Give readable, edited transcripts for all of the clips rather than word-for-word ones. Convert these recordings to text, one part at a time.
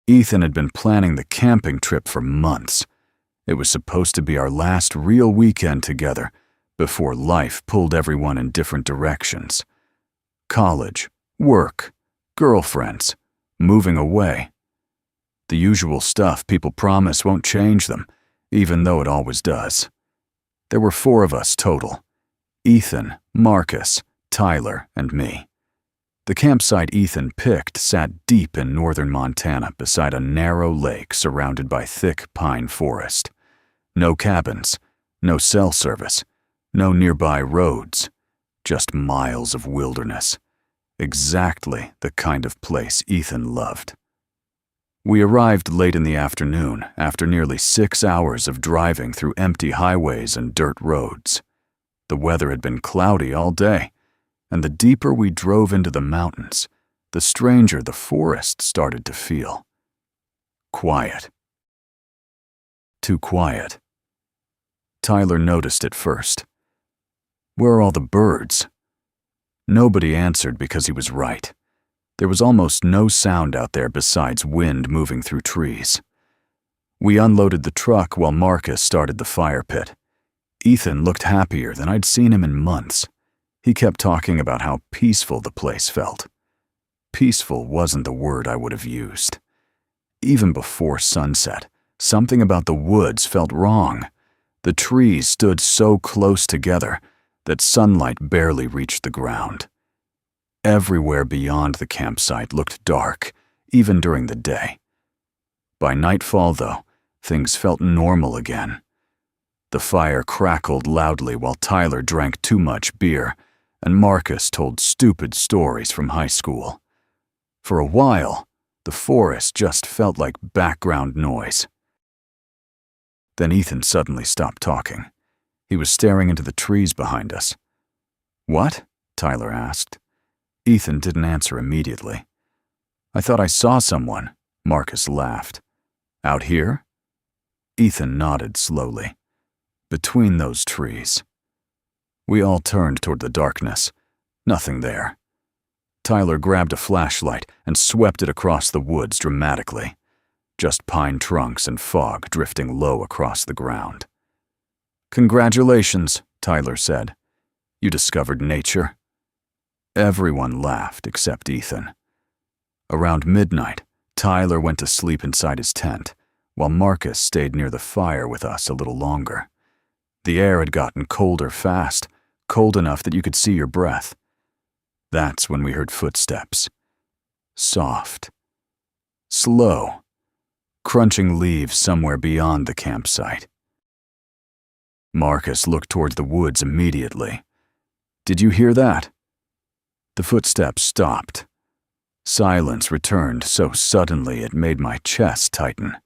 Ethan had been planning the camping trip for months. It was supposed to be our last real weekend together before life pulled everyone in different directions. College, work, girlfriends, moving away. The usual stuff people promise won't change them, even though it always does. There were 4 of us total: Ethan, Marcus, Tyler, and me. The campsite Ethan picked sat deep in northern Montana beside a narrow lake surrounded by thick pine forest. No cabins, no cell service, no nearby roads, just miles of wilderness. Exactly the kind of place Ethan loved. We arrived late in the afternoon after nearly 6 hours of driving through empty highways and dirt roads. The weather had been cloudy all day, and the deeper we drove into the mountains, the stranger the forest started to feel. Quiet. Too quiet. Tyler noticed it first. Where are all the birds? Nobody answered because he was right. There was almost no sound out there besides wind moving through trees. We unloaded the truck while Marcus started the fire pit. Ethan looked happier than I'd seen him in months. He kept talking about how peaceful the place felt. Peaceful wasn't the word I would have used. Even before sunset, something about the woods felt wrong. The trees stood so close together that sunlight barely reached the ground. Everywhere beyond the campsite looked dark, even during the day. By nightfall, though, things felt normal again. The fire crackled loudly while Tyler drank too much beer, and Marcus told stupid stories from high school. For a while, the forest just felt like background noise. Then Ethan suddenly stopped talking. He was staring into the trees behind us. "What?" Tyler asked. Ethan didn't answer immediately. "I thought I saw someone," Marcus laughed. "Out here?" Ethan nodded slowly. "Between those trees." We all turned toward the darkness. Nothing there. Tyler grabbed a flashlight and swept it across the woods dramatically. Just pine trunks and fog drifting low across the ground. "Congratulations," Tyler said. "You discovered nature." Everyone laughed except Ethan. Around midnight, Tyler went to sleep inside his tent, while Marcus stayed near the fire with us a little longer. The air had gotten colder fast, cold enough that you could see your breath. That's when we heard footsteps. Soft. Slow. Crunching leaves somewhere beyond the campsite. Marcus looked towards the woods immediately. "Did you hear that?" The footsteps stopped. Silence returned so suddenly it made my chest tighten.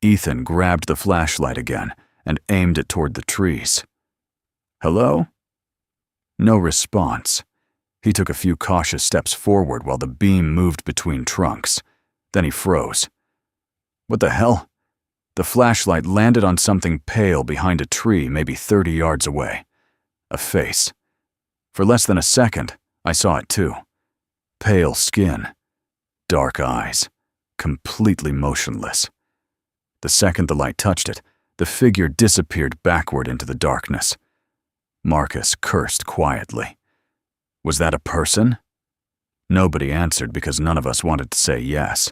Ethan grabbed the flashlight again and aimed it toward the trees. "Hello?" No response. He took a few cautious steps forward while the beam moved between trunks. Then he froze. "What the hell?" The flashlight landed on something pale behind a tree maybe 30 yards away. A face. For less than a second, I saw it too. Pale skin. Dark eyes. Completely motionless. The second the light touched it, the figure disappeared backward into the darkness. Marcus cursed quietly. Was that a person? Nobody answered because none of us wanted to say yes.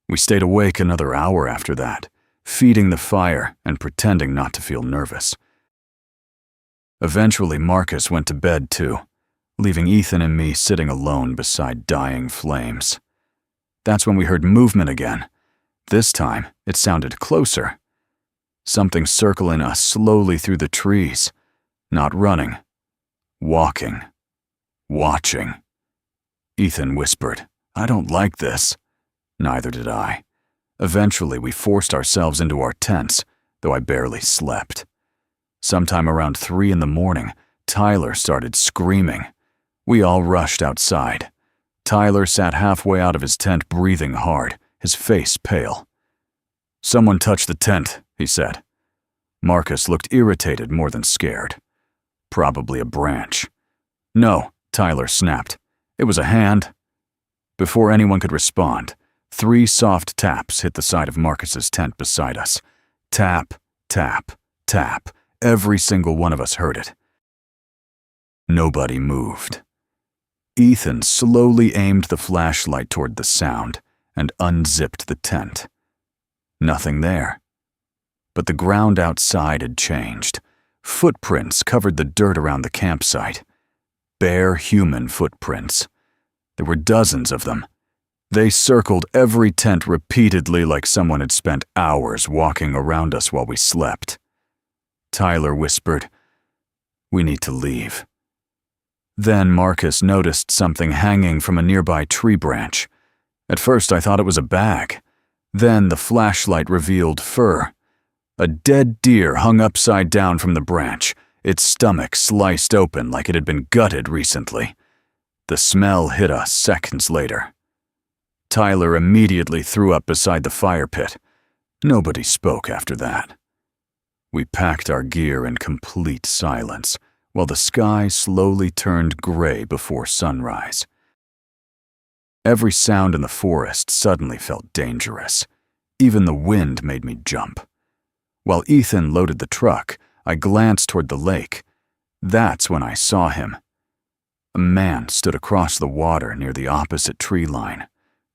We stayed awake another hour after that, feeding the fire and pretending not to feel nervous. Eventually, Marcus went to bed too, leaving Ethan and me sitting alone beside dying flames. That's when we heard movement again. This time, it sounded closer. Something circling us slowly through the trees. Not running. Walking. Watching. Ethan whispered, "I don't like this." Neither did I. Eventually, we forced ourselves into our tents, though I barely slept. Sometime around 3 in the morning, Tyler started screaming. We all rushed outside. Tyler sat halfway out of his tent breathing hard, his face pale. "Someone touched the tent," he said. Marcus looked irritated more than scared. "Probably a branch." "No," Tyler snapped. "It was a hand." Before anyone could respond, 3 soft taps hit the side of Marcus's tent beside us. Tap, tap, tap. Every single one of us heard it. Nobody moved. Ethan slowly aimed the flashlight toward the sound and unzipped the tent. Nothing there. But the ground outside had changed. Footprints covered the dirt around the campsite. Bare human footprints. There were dozens of them. They circled every tent repeatedly like someone had spent hours walking around us while we slept. Tyler whispered, "We need to leave." Then Marcus noticed something hanging from a nearby tree branch. At first I thought it was a bag. Then the flashlight revealed fur. A dead deer hung upside down from the branch, its stomach sliced open like it had been gutted recently. The smell hit us seconds later. Tyler immediately threw up beside the fire pit. Nobody spoke after that. We packed our gear in complete silence, while the sky slowly turned gray before sunrise. Every sound in the forest suddenly felt dangerous. Even the wind made me jump. While Ethan loaded the truck, I glanced toward the lake. That's when I saw him. A man stood across the water near the opposite tree line.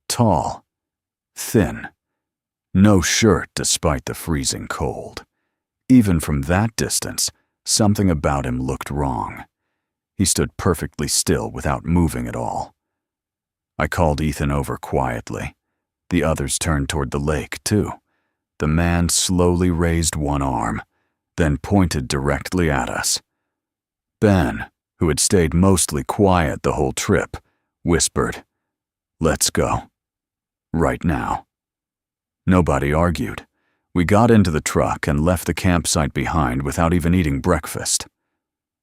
Tall, thin, no shirt despite the freezing cold. Even from that distance, something about him looked wrong. He stood perfectly still without moving at all. I called Ethan over quietly. The others turned toward the lake, too. The man slowly raised one arm, then pointed directly at us. Ben, who had stayed mostly quiet the whole trip, whispered, "Let's go. Right now." Nobody argued. We got into the truck and left the campsite behind without even eating breakfast.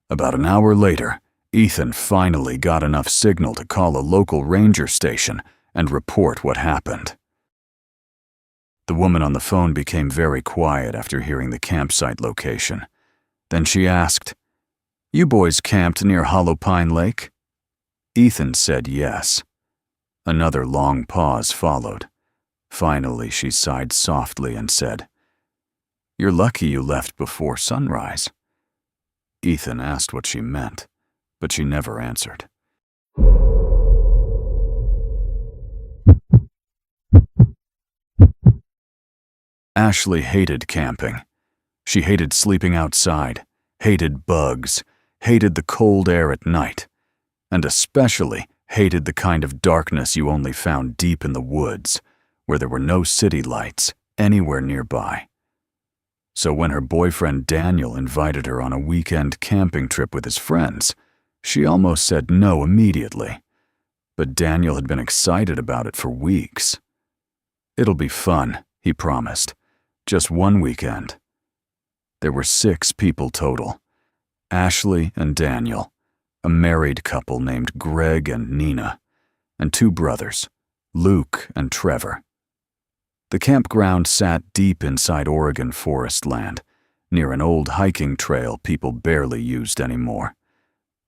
About an hour later, Ethan finally got enough signal to call a local ranger station and report what happened. The woman on the phone became very quiet after hearing the campsite location. Then she asked, "You boys camped near Hollow Pine Lake?" Ethan said yes. Another long pause followed. Finally, she sighed softly and said, "You're lucky you left before sunrise." Ethan asked what she meant, but she never answered. Ashley hated camping. She hated sleeping outside, hated bugs, hated the cold air at night, and especially hated the kind of darkness you only found deep in the woods, where there were no city lights anywhere nearby. So when her boyfriend Daniel invited her on a weekend camping trip with his friends, she almost said no immediately. But Daniel had been excited about it for weeks. "It'll be fun," he promised. "Just one weekend." There were 6 people total. Ashley and Daniel, a married couple named Greg and Nina, and 2 brothers, Luke and Trevor. The campground sat deep inside Oregon forest land, near an old hiking trail people barely used anymore.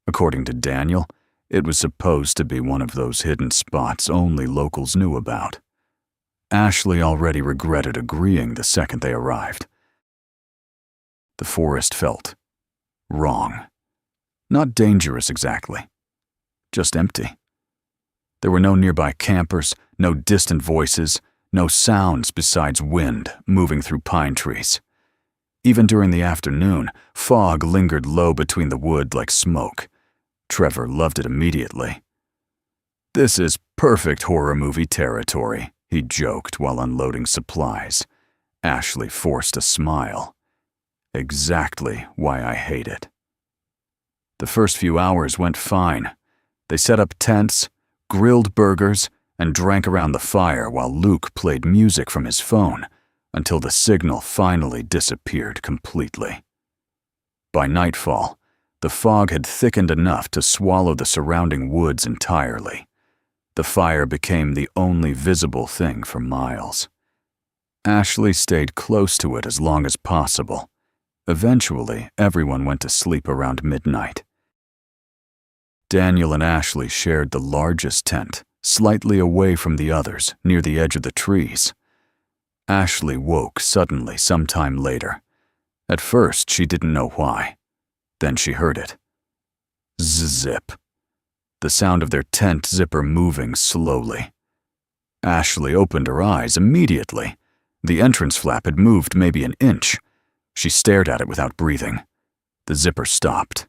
According to Daniel, it was supposed to be one of those hidden spots only locals knew about. Ashley already regretted agreeing the second they arrived. The forest felt wrong. Not dangerous exactly, just empty. There were no nearby campers, no distant voices, no sounds besides wind moving through pine trees. Even during the afternoon, fog lingered low between the wood like smoke. Trevor loved it immediately. "This is perfect horror movie territory," he joked while unloading supplies. Ashley forced a smile. Exactly why I hate it. The first few hours went fine. They set up tents, grilled burgers, and drank around the fire while Luke played music from his phone until the signal finally disappeared completely. By nightfall, the fog had thickened enough to swallow the surrounding woods entirely. The fire became the only visible thing for miles. Ashley stayed close to it as long as possible. Eventually, everyone went to sleep around midnight. Daniel and Ashley shared the largest tent, slightly away from the others, near the edge of the trees. Ashley woke suddenly sometime later. At first, she didn't know why. Then she heard it. Zip. The sound of their tent zipper moving slowly. Ashley opened her eyes immediately. The entrance flap had moved maybe an inch. She stared at it without breathing. The zipper stopped.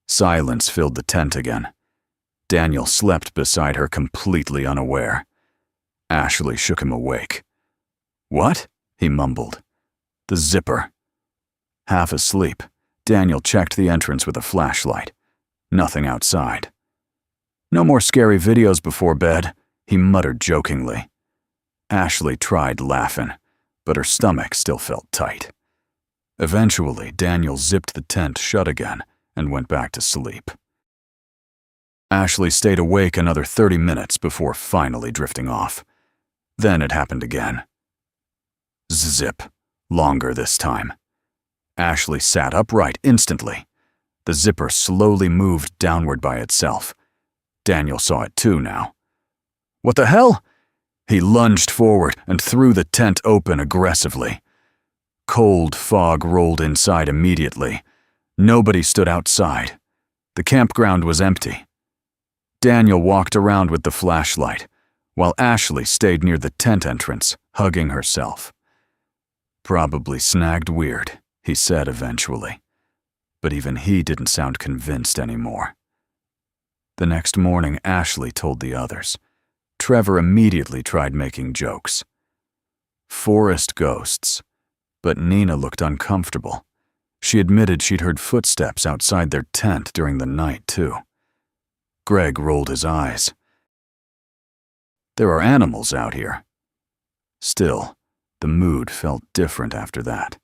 Silence filled the tent again. Daniel slept beside her completely unaware. Ashley shook him awake. "What?" he mumbled. "The zipper." Half asleep, Daniel checked the entrance with a flashlight. Nothing outside. "No more scary videos before bed," he muttered jokingly. Ashley tried laughing, but her stomach still felt tight. Eventually, Daniel zipped the tent shut again and went back to sleep. Ashley stayed awake another 30 minutes before finally drifting off. Then it happened again. Zip. Longer this time. Ashley sat upright instantly. The zipper slowly moved downward by itself. Daniel saw it too now. "What the hell?" He lunged forward and threw the tent open aggressively. Cold fog rolled inside immediately. Nobody stood outside. The campground was empty. Daniel walked around with the flashlight, while Ashley stayed near the tent entrance, hugging herself. "Probably snagged weird," he said eventually. But even he didn't sound convinced anymore. The next morning, Ashley told the others. Trevor immediately tried making jokes. Forest ghosts. But Nina looked uncomfortable. She admitted she'd heard footsteps outside their tent during the night, too. Greg rolled his eyes. "There are animals out here." Still, the mood felt different after that.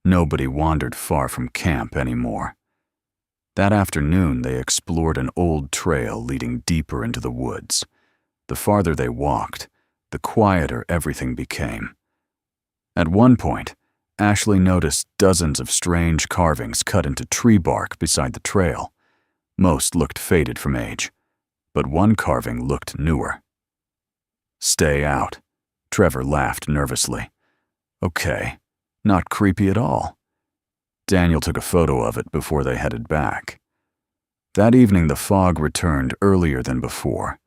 Nobody wandered far from camp anymore. That afternoon, they explored an old trail leading deeper into the woods. The farther they walked, the quieter everything became. At one point, Ashley noticed dozens of strange carvings cut into tree bark beside the trail. Most looked faded from age, but one carving looked newer. "Stay out," Trevor laughed nervously. "Okay, not creepy at all." Daniel took a photo of it before they headed back. That evening, the fog returned earlier than before.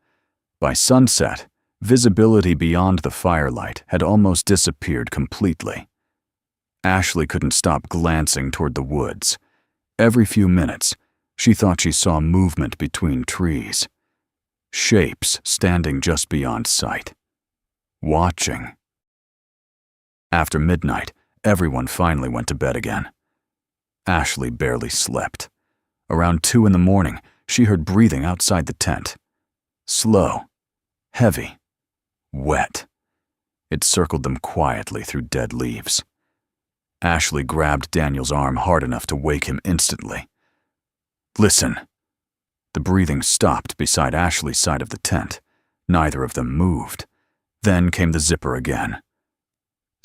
By sunset, visibility beyond the firelight had almost disappeared completely. Ashley couldn't stop glancing toward the woods. Every few minutes, she thought she saw movement between trees. Shapes standing just beyond sight. Watching. After midnight, everyone finally went to bed again. Ashley barely slept. Around 2 in the morning, she heard breathing outside the tent. Slow, heavy, wet. It circled them quietly through dead leaves. Ashley grabbed Daniel's arm hard enough to wake him instantly. "Listen." The breathing stopped beside Ashley's side of the tent. Neither of them moved. Then came the zipper again.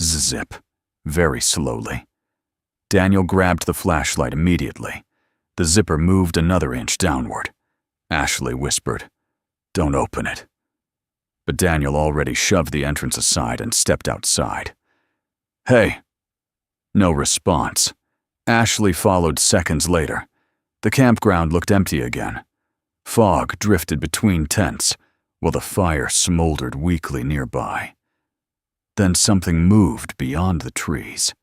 Zip, very slowly. Daniel grabbed the flashlight immediately. The zipper moved another inch downward. Ashley whispered, "Don't open it." But Daniel already shoved the entrance aside and stepped outside. "Hey." No response. Ashley followed seconds later. The campground looked empty again. Fog drifted between tents, while the fire smoldered weakly nearby. Then something moved beyond the trees.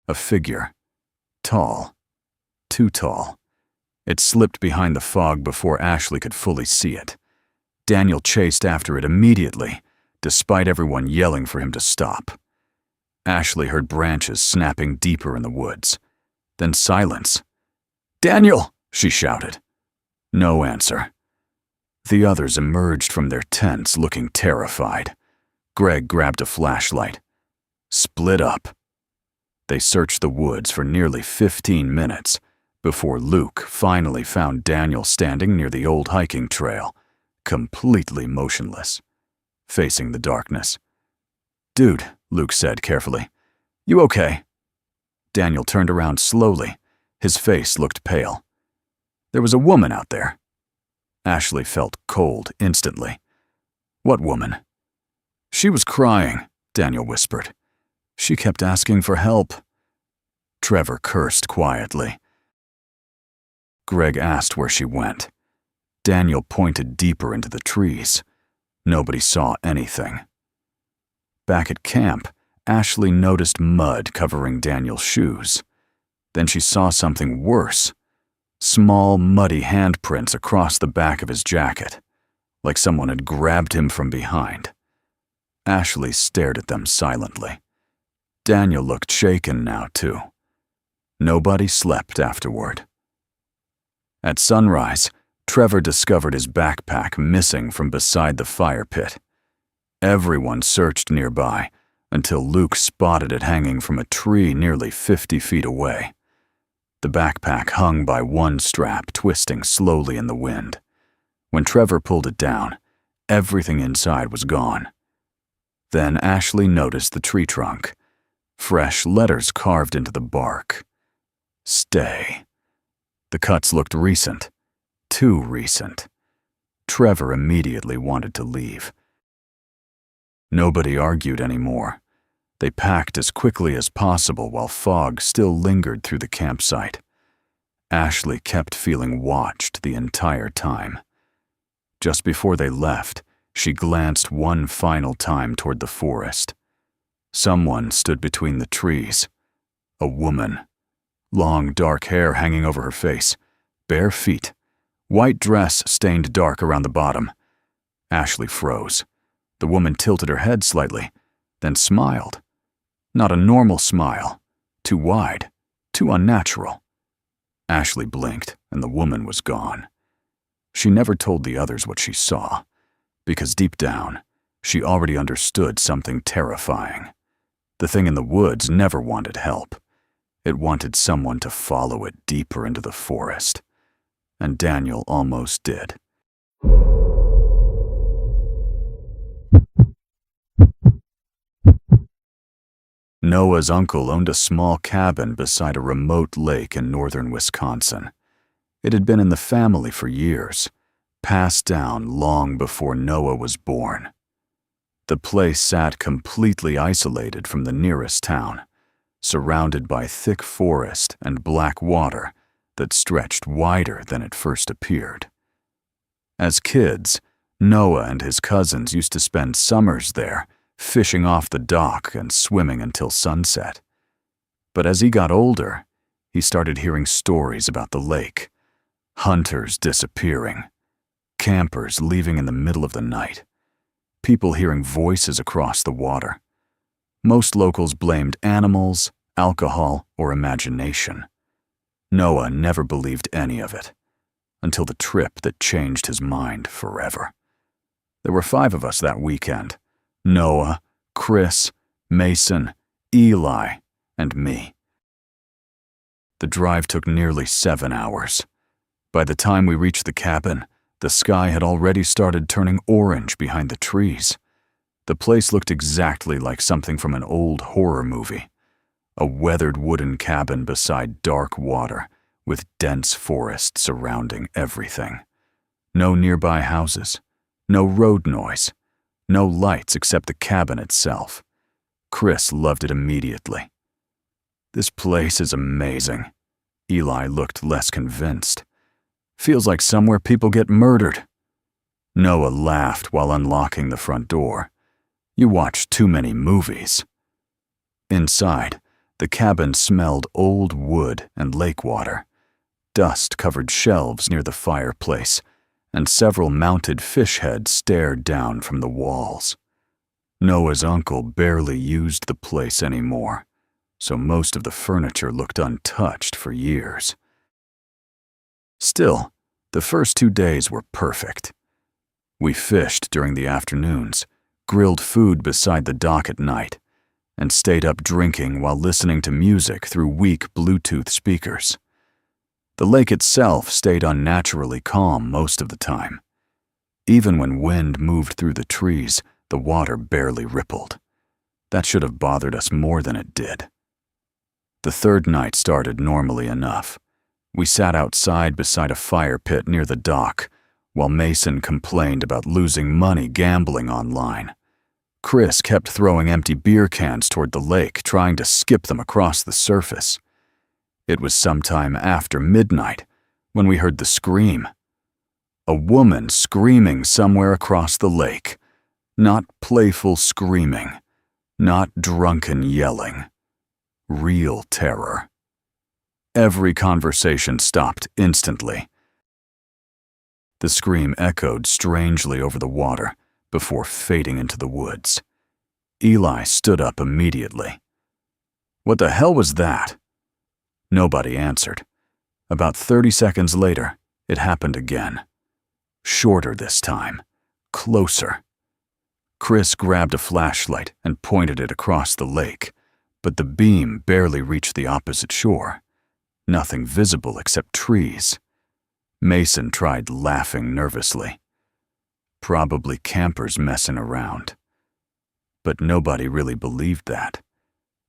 A figure. Tall. Too tall. It slipped behind the fog before Ashley could fully see it. Daniel chased after it immediately, despite everyone yelling for him to stop. Ashley heard branches snapping deeper in the woods. Then silence. "Daniel!" she shouted. No answer. The others emerged from their tents looking terrified. Greg grabbed a flashlight. Split up. They searched the woods for nearly 15 minutes before Luke finally found Daniel standing near the old hiking trail, completely motionless, facing the darkness. "Dude," Luke said carefully, "you okay?" Daniel turned around slowly. His face looked pale. "There was a woman out there." Ashley felt cold instantly. What woman? She was crying, Daniel whispered. She kept asking for help. Trevor cursed quietly. Greg asked where she went. Daniel pointed deeper into the trees. Nobody saw anything. Back at camp, Ashley noticed mud covering Daniel's shoes. Then she saw something worse. Small, muddy handprints across the back of his jacket, like someone had grabbed him from behind. Ashley stared at them silently. Daniel looked shaken now, too. Nobody slept afterward. At sunrise, Trevor discovered his backpack missing from beside the fire pit. Everyone searched nearby until Luke spotted it hanging from a tree nearly 50 feet away. The backpack hung by one strap, twisting slowly in the wind. When Trevor pulled it down, everything inside was gone. Then Ashley noticed the tree trunk. Fresh letters carved into the bark. Stay. The cuts looked recent. Too recent. Trevor immediately wanted to leave. Nobody argued anymore. They packed as quickly as possible while fog still lingered through the campsite. Ashley kept feeling watched the entire time. Just before they left, she glanced one final time toward the forest. Someone stood between the trees. A woman. Long, dark hair hanging over her face. Bare feet. White dress stained dark around the bottom. Ashley froze. The woman tilted her head slightly, then smiled. Not a normal smile. Too wide. Too unnatural. Ashley blinked, and the woman was gone. She never told the others what she saw, because deep down, she already understood something terrifying. The thing in the woods never wanted help. It wanted someone to follow it deeper into the forest. And Daniel almost did. Noah's uncle owned a small cabin beside a remote lake in northern Wisconsin. It had been in the family for years, passed down long before Noah was born. The place sat completely isolated from the nearest town, surrounded by thick forest and black water that stretched wider than it first appeared. As kids, Noah and his cousins used to spend summers there, fishing off the dock and swimming until sunset. But as he got older, he started hearing stories about the lake. Hunters disappearing. Campers leaving in the middle of the night. People hearing voices across the water. Most locals blamed animals, alcohol, or imagination. Noah never believed any of it, until the trip that changed his mind forever. There were 5 of us that weekend. Noah, Chris, Mason, Eli, and me. The drive took nearly 7 hours. By the time we reached the cabin, the sky had already started turning orange behind the trees. The place looked exactly like something from an old horror movie. A weathered wooden cabin beside dark water, with dense forest surrounding everything. No nearby houses, no road noise, no lights except the cabin itself. Chris loved it immediately. This place is amazing. Eli looked less convinced. Feels like somewhere people get murdered. Noah laughed while unlocking the front door. You watch too many movies. Inside, the cabin smelled old wood and lake water. Dust covered shelves near the fireplace, and several mounted fish heads stared down from the walls. Noah's uncle barely used the place anymore, so most of the furniture looked untouched for years. Still, the first 2 days were perfect. We fished during the afternoons, grilled food beside the dock at night, and stayed up drinking while listening to music through weak Bluetooth speakers. The lake itself stayed unnaturally calm most of the time. Even when wind moved through the trees, the water barely rippled. That should have bothered us more than it did. The 3rd night started normally enough. We sat outside beside a fire pit near the dock, while Mason complained about losing money gambling online. Chris kept throwing empty beer cans toward the lake, trying to skip them across the surface. It was sometime after midnight when we heard the scream. A woman screaming somewhere across the lake. Not playful screaming, not drunken yelling. Real terror. Every conversation stopped instantly. The scream echoed strangely over the water before fading into the woods. Eli stood up immediately. "What the hell was that?" Nobody answered. About 30 seconds later, it happened again. Shorter this time. Closer. Chris grabbed a flashlight and pointed it across the lake, but the beam barely reached the opposite shore. Nothing visible except trees. Mason tried laughing nervously. Probably campers messing around. But nobody really believed that.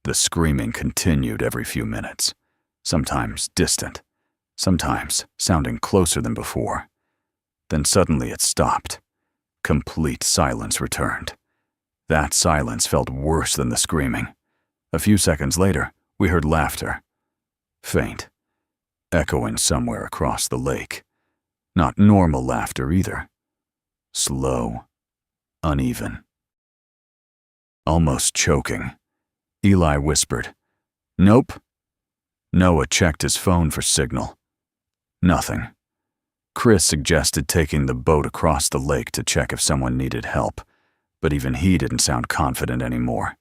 The screaming continued every few minutes, sometimes distant, sometimes sounding closer than before. Then suddenly it stopped. Complete silence returned. That silence felt worse than the screaming. A few seconds later, we heard laughter. Faint, echoing somewhere across the lake. Not normal laughter either. Slow, uneven. Almost choking, Eli whispered, "Nope." Noah checked his phone for signal. Nothing. Chris suggested taking the boat across the lake to check if someone needed help, but even he didn't sound confident anymore.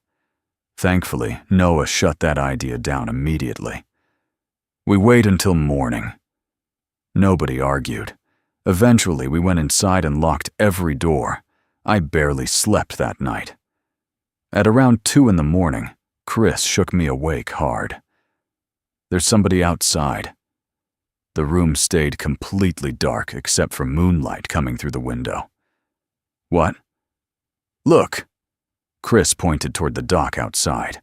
Thankfully, Noah shut that idea down immediately. We waited until morning. Nobody argued. Eventually, we went inside and locked every door. I barely slept that night. At around 2 in the morning, Chris shook me awake hard. "There's somebody outside." The room stayed completely dark except for moonlight coming through the window. "What?" "Look." Chris pointed toward the dock outside.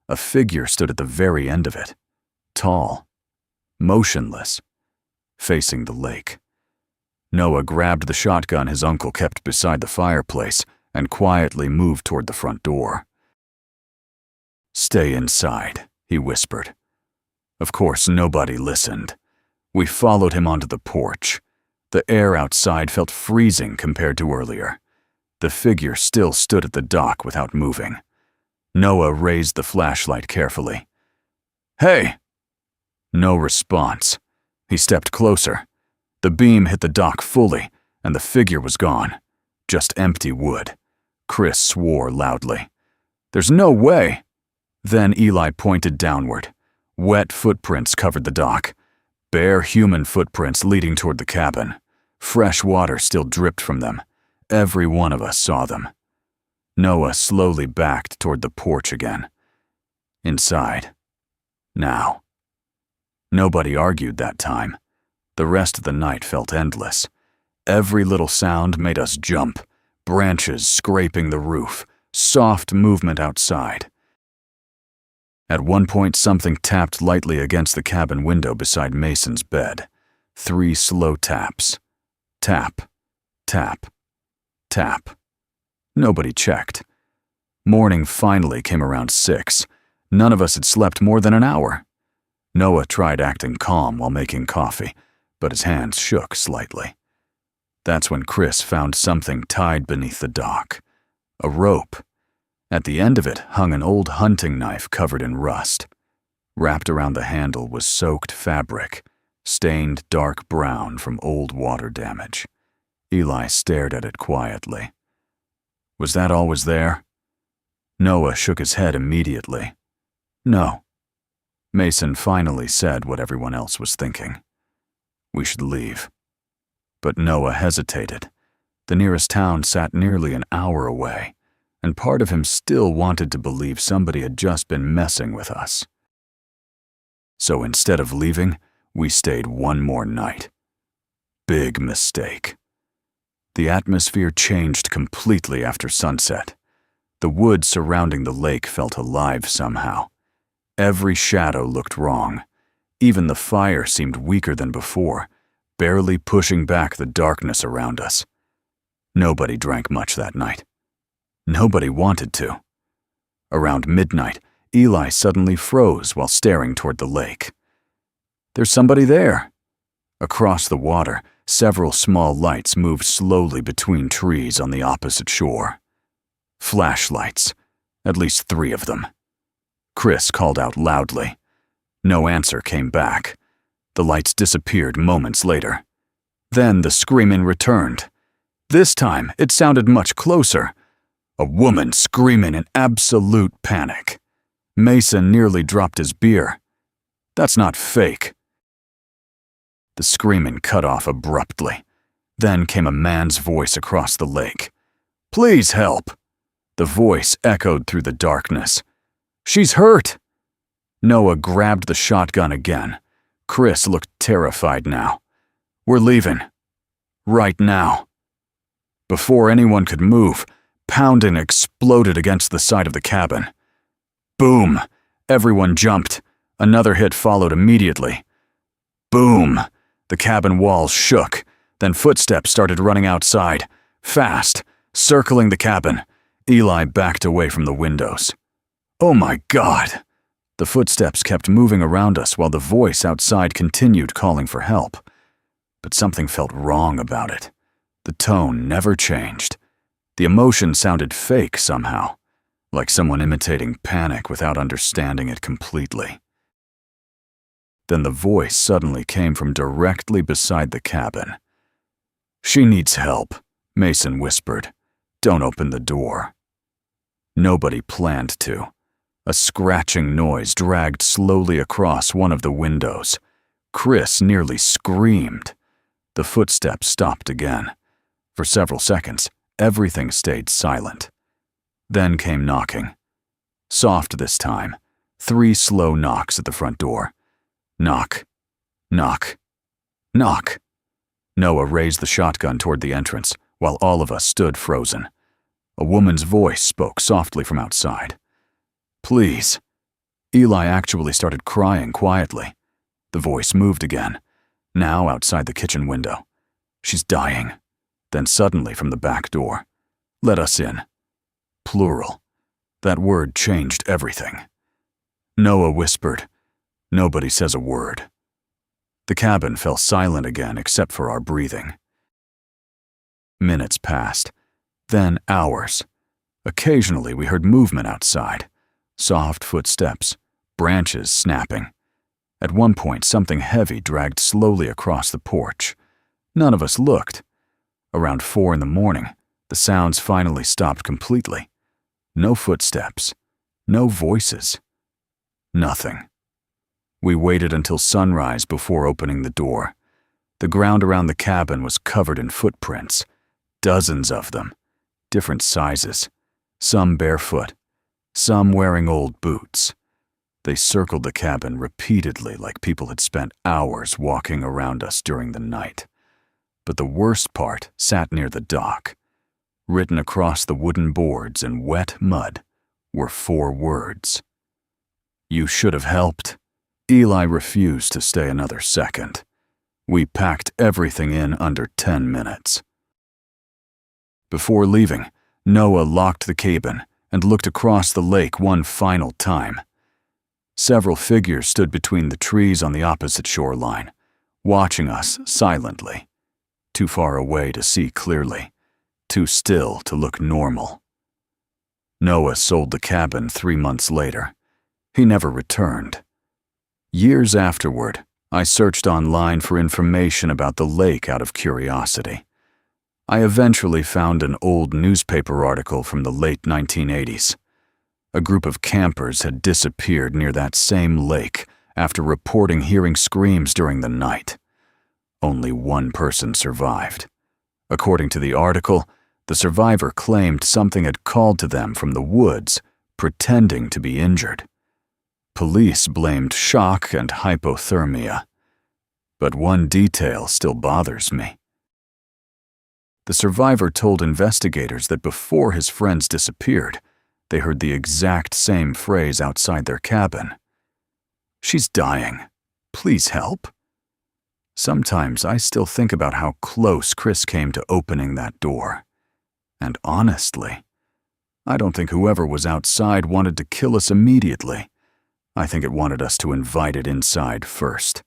A figure stood at the very end of it. Tall. Motionless. Facing the lake. Noah grabbed the shotgun his uncle kept beside the fireplace and quietly moved toward the front door. "Stay inside," he whispered. Of course, nobody listened. We followed him onto the porch. The air outside felt freezing compared to earlier. The figure still stood at the dock without moving. Noah raised the flashlight carefully. "Hey!" No response. He stepped closer. The beam hit the dock fully, and the figure was gone. Just empty wood. Chris swore loudly. "There's no way!" Then Eli pointed downward. Wet footprints covered the dock. Bare human footprints leading toward the cabin. Fresh water still dripped from them. Every one of us saw them. Noah slowly backed toward the porch again. Inside. Now. Nobody argued that time. The rest of the night felt endless. Every little sound made us jump. Branches scraping the roof. Soft movement outside. At one point, something tapped lightly against the cabin window beside Mason's bed. 3 slow taps. Tap. Tap. Tap. Nobody checked. Morning finally came around 6. None of us had slept more than an hour. Noah tried acting calm while making coffee, but his hands shook slightly. That's when Chris found something tied beneath the dock. A rope. At the end of it hung an old hunting knife covered in rust. Wrapped around the handle was soaked fabric, stained dark brown from old water damage. Eli stared at it quietly. Was that all was there? Noah shook his head immediately. No. Mason finally said what everyone else was thinking. We should leave. But Noah hesitated. The nearest town sat nearly an hour away, and part of him still wanted to believe somebody had just been messing with us. So instead of leaving, we stayed one more night. Big mistake. The atmosphere changed completely after sunset. The woods surrounding the lake felt alive somehow. Every shadow looked wrong. Even the fire seemed weaker than before, barely pushing back the darkness around us. Nobody drank much that night. Nobody wanted to. Around midnight, Eli suddenly froze while staring toward the lake. "There's somebody there." Across the water, several small lights moved slowly between trees on the opposite shore. Flashlights, at least 3 of them. Chris called out loudly. No answer came back. The lights disappeared moments later. Then the screaming returned. This time, it sounded much closer. A woman screaming in absolute panic. Mason nearly dropped his beer. "That's not fake." The screaming cut off abruptly. Then came a man's voice across the lake. "Please help." The voice echoed through the darkness. "She's hurt." Noah grabbed the shotgun again. Chris looked terrified now. "We're leaving. Right now." Before anyone could move, pounding exploded against the side of the cabin. Boom! Everyone jumped. Another hit followed immediately. Boom! The cabin walls shook. Then footsteps started running outside. Fast, circling the cabin. Eli backed away from the windows. "Oh my God!" The footsteps kept moving around us while the voice outside continued calling for help. But something felt wrong about it. The tone never changed. The emotion sounded fake somehow, like someone imitating panic without understanding it completely. Then the voice suddenly came from directly beside the cabin. "She needs help," Mason whispered. "Don't open the door." Nobody planned to. A scratching noise dragged slowly across one of the windows. Chris nearly screamed. The footsteps stopped again. For several seconds, everything stayed silent. Then came knocking. Soft this time. 3 slow knocks at the front door. Knock. Knock. Knock. Noah raised the shotgun toward the entrance, while all of us stood frozen. A woman's voice spoke softly from outside. "Please." Eli actually started crying quietly. The voice moved again, now outside the kitchen window. "She's dying." Then suddenly from the back door. "Let us in." Plural. That word changed everything. Noah whispered. Nobody says a word. The cabin fell silent again except for our breathing. Minutes passed, then hours. Occasionally we heard movement outside. Soft footsteps, branches snapping. At one point something heavy dragged slowly across the porch. None of us looked. Around 4 in the morning, the sounds finally stopped completely. No footsteps, no voices, nothing. We waited until sunrise before opening the door. The ground around the cabin was covered in footprints, dozens of them, different sizes, some barefoot, some wearing old boots. They circled the cabin repeatedly like people had spent hours walking around us during the night. But the worst part sat near the dock. Written across the wooden boards in wet mud were 4 words. "You should have helped." Eli refused to stay another second. We packed everything in under 10 minutes. Before leaving, Noah locked the cabin and looked across the lake one final time. Several figures stood between the trees on the opposite shoreline, watching us silently. Too far away to see clearly, too still to look normal. Noah sold the cabin 3 months later. He never returned. Years afterward, I searched online for information about the lake out of curiosity. I eventually found an old newspaper article from the late 1980s. A group of campers had disappeared near that same lake after reporting hearing screams during the night. Only 1 person survived. According to the article, the survivor claimed something had called to them from the woods, pretending to be injured. Police blamed shock and hypothermia. But one detail still bothers me. The survivor told investigators that before his friends disappeared, they heard the exact same phrase outside their cabin. "She's dying. Please help." Sometimes I still think about how close Chris came to opening that door. And honestly, I don't think whoever was outside wanted to kill us immediately. I think it wanted us to invite it inside first.